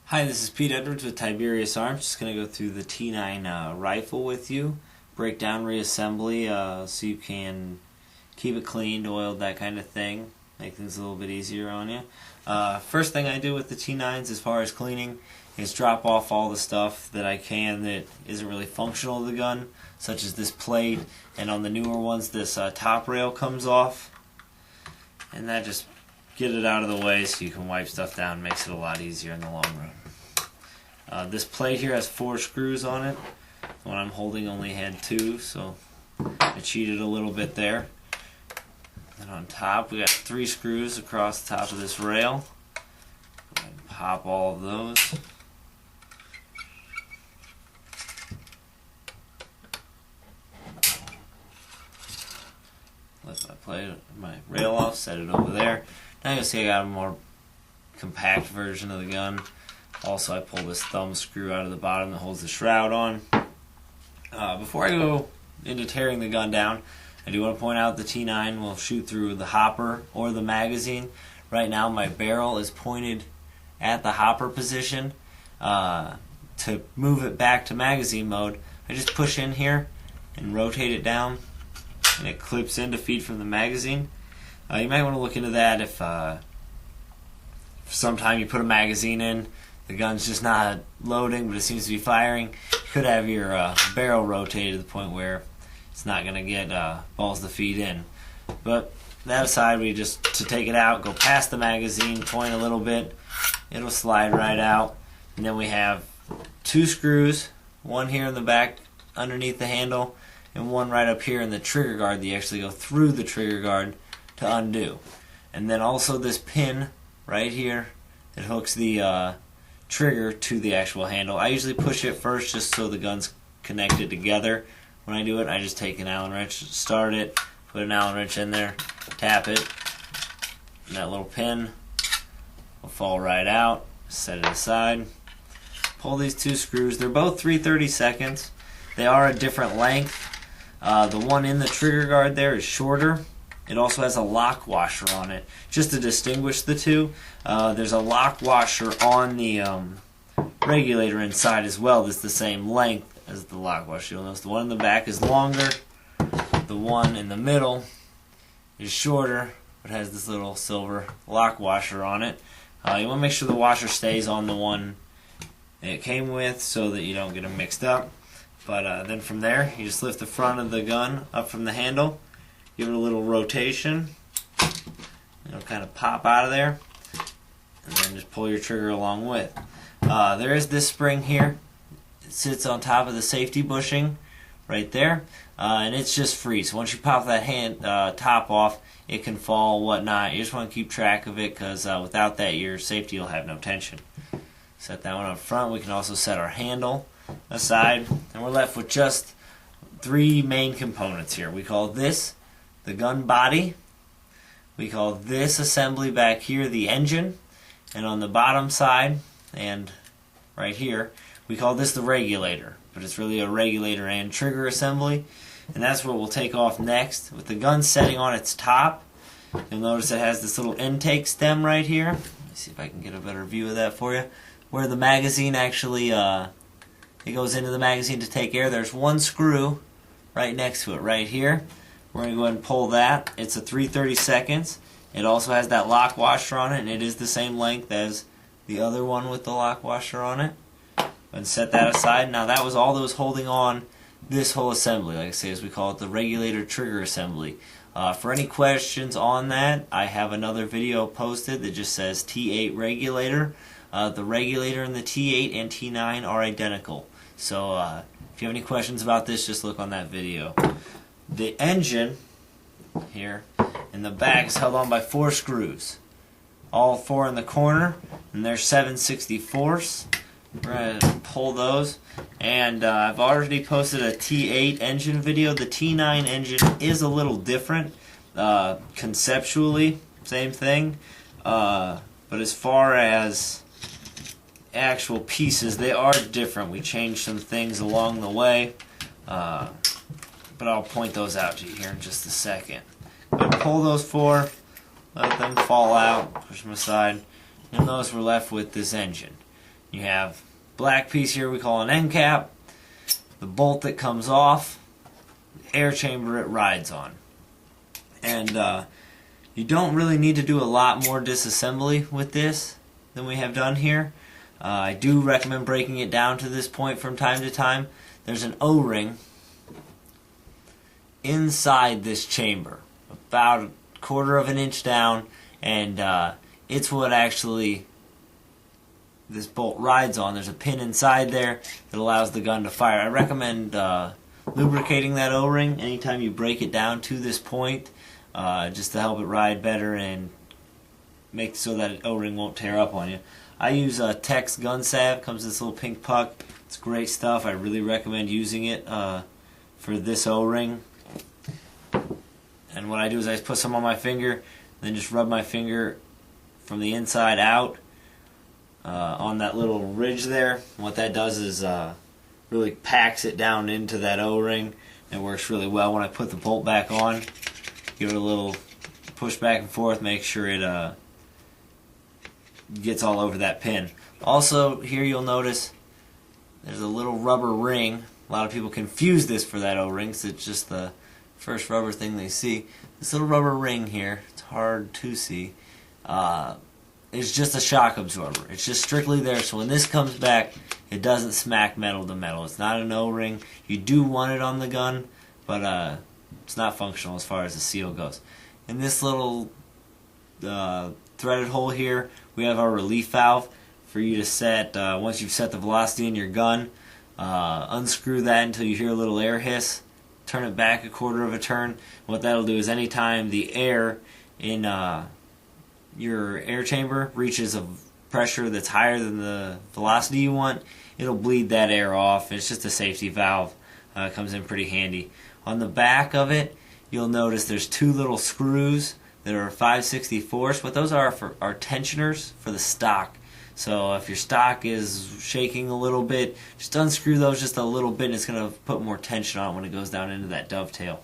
Hi, this is Pete Edwards with Tiberius Arms. Just going to go through the T9 rifle with you, break down reassembly so you can keep it cleaned, oiled, that kind of thing, make things a little bit easier on you. First thing I do with the T9s as far as cleaning is drop off all the stuff that I can that isn't really functional to the gun, such as this plate, and on the newer ones this top rail comes off, and that just get it out of the way so you can wipe stuff down. Makes it a lot easier in the long run. This plate here has 4 screws on it. The one I'm holding only had 2, so I cheated a little bit there. And on top we got 3 screws across the top of this rail. Go ahead and pop all of those. Lift my rail off, set it over there. Now you'll see I got a more compact version of the gun. Also, I pull this thumb screw out of the bottom that holds the shroud on. Before I go into tearing the gun down, I do want to point out the T9 will shoot through the hopper or the magazine. Right now my barrel is pointed at the hopper position. To move it back to magazine mode, I just push in here and rotate it down, and it clips in to feed from the magazine. You might want to look into that if sometime you put a magazine in, the gun's just not loading but it seems to be firing. You could have your barrel rotated to the point where it's not going to get balls to feed in. But that aside, we just, to take it out, go past the magazine, point a little bit, it'll slide right out. And then we have 2 screws, one here in the back underneath the handle, and one right up here in the trigger guard that you actually go through the trigger guard to undo. And then also this pin right here that hooks the trigger to the actual handle. I usually push it first just so the gun's connected together. When I do it, I just take an Allen wrench, start it, put an Allen wrench in there, tap it, and that little pin will fall right out. Set it aside. Pull these 2 screws. They're both 3/32. They are a different length. The one in the trigger guard there is shorter. It also has a lock washer on it. Just to distinguish the two, there's a lock washer on the regulator inside as well that's the same length as the lock washer. You'll notice the one in the back is longer, the one in the middle is shorter, but has this little silver lock washer on it. You want to make sure the washer stays on the one it came with so that you don't get them mixed up. But then from there, you just lift the front of the gun up from the handle, give it a little rotation, it'll kind of pop out of there, and then just pull your trigger along with. There is this spring here. It sits on top of the safety bushing right there, and it's just free. So once you pop that top off, it can fall, whatnot. You just want to keep track of it because without that, your safety will have no tension. Set that one up front. We can also set our handle aside, and we're left with just 3 main components here. We call this the gun body, we call this assembly back here the engine, and on the bottom side and right here we call this the regulator, but it's really a regulator and trigger assembly, and that's what we'll take off next. With the gun setting on its top, you'll notice it has this little intake stem right here. Let me see if I can get a better view of that for you, where the magazine actually it goes into the magazine to take air. There's 1 screw right next to it right here. We're going to go ahead and pull that. It's a 3/32. It also has that lock washer on it, and it is the same length as the other one with the lock washer on it. And set that aside. Now that was all that was holding on this whole assembly. Like I say, as we call it, the regulator trigger assembly. For any questions on that, I have another video posted that just says T8 regulator. The regulator in the T8 and T9 are identical. So if you have any questions about this, just look on that video. The engine here in the back is held on by 4 screws. All 4 in the corner, and they're 7/64. We're going to pull those. And I've already posted a T8 engine video. The T9 engine is a little different. Conceptually, same thing. But as far as actual pieces, they are different. We changed some things along the way. But I'll point those out to you here in just a second. Pull those 4, let them fall out, push them aside. You'll notice we're left with this engine. You have black piece here we call an end cap, the bolt that comes off, the air chamber it rides on. And you don't really need to do a lot more disassembly with this than we have done here. I do recommend breaking it down to this point from time to time. There's an O-ring inside this chamber, about a quarter of an inch down, and it's what actually this bolt rides on. There's a pin inside there that allows the gun to fire. I recommend lubricating that O-ring anytime you break it down to this point, just to help it ride better and make so that O-ring won't tear up on you. I use Tex gun salve. Comes in this little pink puck. It's great stuff. I really recommend using it for this O-ring. And what I do is I just put some on my finger, then just rub my finger from the inside out on that little ridge there. And what that does is really packs it down into that O-ring. It works really well. When I put the bolt back on, give it a little push back and forth, make sure it gets all over that pin. Also, here you'll notice there's a little rubber ring. A lot of people confuse this for that O-ring, so it's just the first rubber thing they see. This little rubber ring here, it's hard to see, is just a shock absorber. It's just strictly there, so when this comes back, it doesn't smack metal to metal. It's not an O-ring. You do want it on the gun, but it's not functional as far as the seal goes. In this little threaded hole here, we have our relief valve for you to set, once you've set the velocity in your gun, unscrew that until you hear a little air hiss, turn it back a quarter of a turn. What that'll do is anytime the air in your air chamber reaches a pressure that's higher than the velocity you want, it'll bleed that air off. It's just a safety valve. It comes in pretty handy. On the back of it, you'll notice there's two little screws that are 5/64. What those are tensioners for the stock. So if your stock is shaking a little bit, just unscrew those just a little bit and it's going to put more tension on it when it goes down into that dovetail.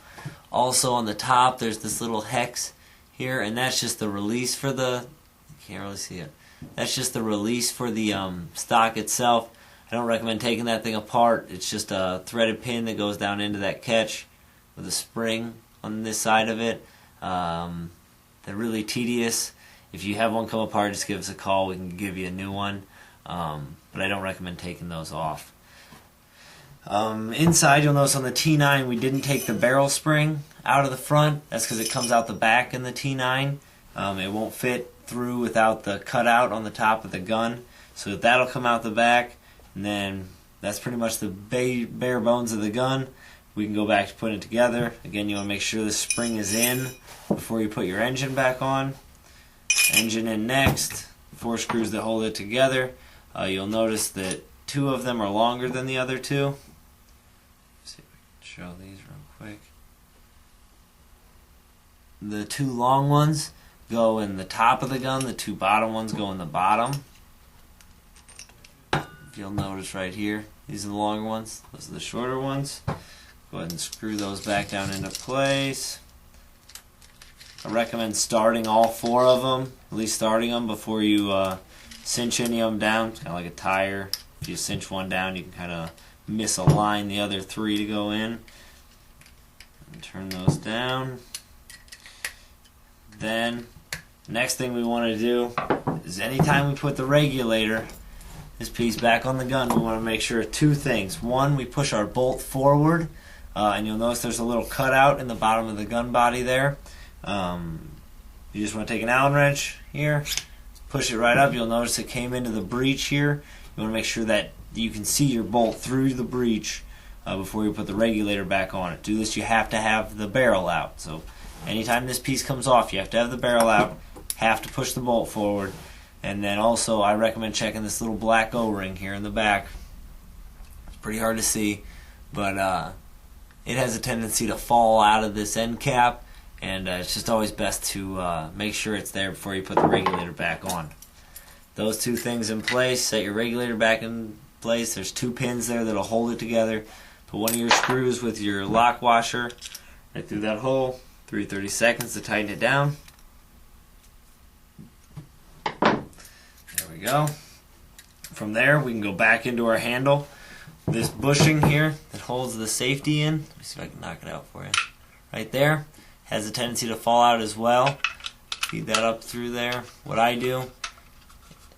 Also on the top there's this little hex here, and that's just the release for the, you can't really see it, that's just the release for the stock itself. I don't recommend taking that thing apart. It's just a threaded pin that goes down into that catch with a spring on this side of it. They're really tedious. If you have one come apart, just give us a call. We can give you a new one. But I don't recommend taking those off. Inside, you'll notice on the T9, we didn't take the barrel spring out of the front. That's because it comes out the back in the T9. It won't fit through without the cutout on the top of the gun. So that'll come out the back. And then that's pretty much the bare bones of the gun. We can go back to putting it together. Again, you want to make sure the spring is in before you put your engine back on. Engine in next, 4 screws that hold it together. You'll notice that 2 of them are longer than the other 2. Let's see if I can show these real quick. The 2 long ones go in the top of the gun, the 2 bottom ones go in the bottom. If you'll notice right here, these are the longer ones, those are the shorter ones. Go ahead and screw those back down into place. I recommend starting all 4 of them, at least starting them before you cinch any of them down. It's kind of like a tire. If you cinch one down, you can kind of misalign the other 3 to go in. And turn those down. Then, next thing we want to do is anytime we put the regulator, this piece back on the gun, we want to make sure of 2 things. One, we push our bolt forward, and you'll notice there's a little cutout in the bottom of the gun body there. You just want to take an Allen wrench here, push it right up. You'll notice it came into the breech here. You want to make sure that you can see your bolt through the breech before you put the regulator back on it. To do this, you have to have the barrel out. So anytime this piece comes off, you have to have the barrel out, have to push the bolt forward. And then also I recommend checking this little black O-ring here in the back. It's pretty hard to see, but it has a tendency to fall out of this end cap. And it's just always best to make sure it's there before you put the regulator back on. Those 2 things in place, set your regulator back in place. There's 2 pins there that'll hold it together. Put one of your screws with your lock washer right through that hole. 30 seconds to tighten it down. There we go. From there, we can go back into our handle. This bushing here that holds the safety in, let me see if I can knock it out for you. Right there, has a tendency to fall out as well. Feed that up through there. What I do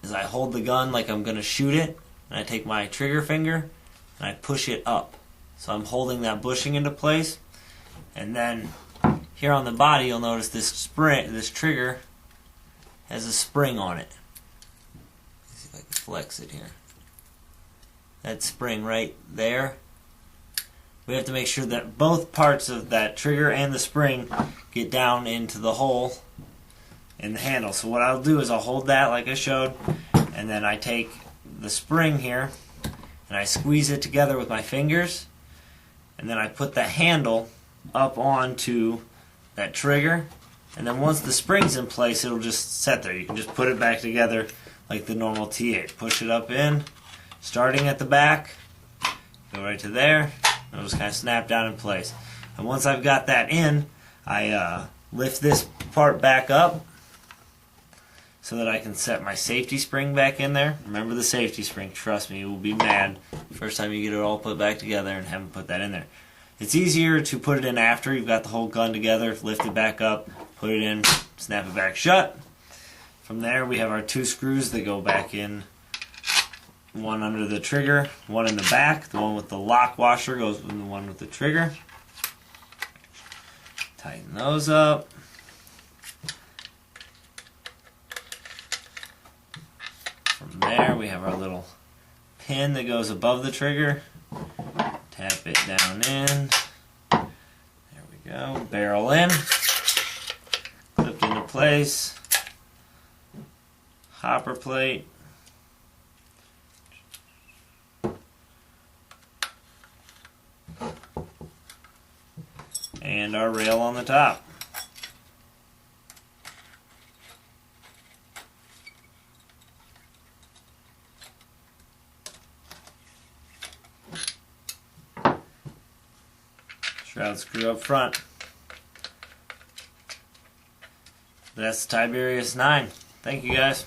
is I hold the gun like I'm going to shoot it, and I take my trigger finger and I push it up. So I'm holding that bushing into place, and then here on the body you'll notice this trigger has a spring on it. Let's see if I can flex it here. That spring right there. We have to make sure that both parts of that trigger and the spring get down into the hole in the handle. So what I'll do is I'll hold that like I showed, and then I take the spring here and I squeeze it together with my fingers, and then I put the handle up onto that trigger, and then once the spring's in place it'll just set there. You can just put it back together like the normal T8. Push it up in, starting at the back, go right to there, and it'll just kind of snap down in place. And once I've got that in, I lift this part back up so that I can set my safety spring back in there. Remember the safety spring, trust me, you will be mad the first time you get it all put back together and haven't put that in there. It's easier to put it in after you've got the whole gun together, lift it back up, put it in, snap it back shut. From there we have our two screws that go back in, one under the trigger, one in the back. The one with the lock washer goes in the one with the trigger. Tighten those up. From there we have our little pin that goes above the trigger. Tap it down in. There we go. Barrel in. Clipped into place. Hopper plate. And our rail on the top. Shroud screw up front. That's the Tiberius 9. Thank you guys.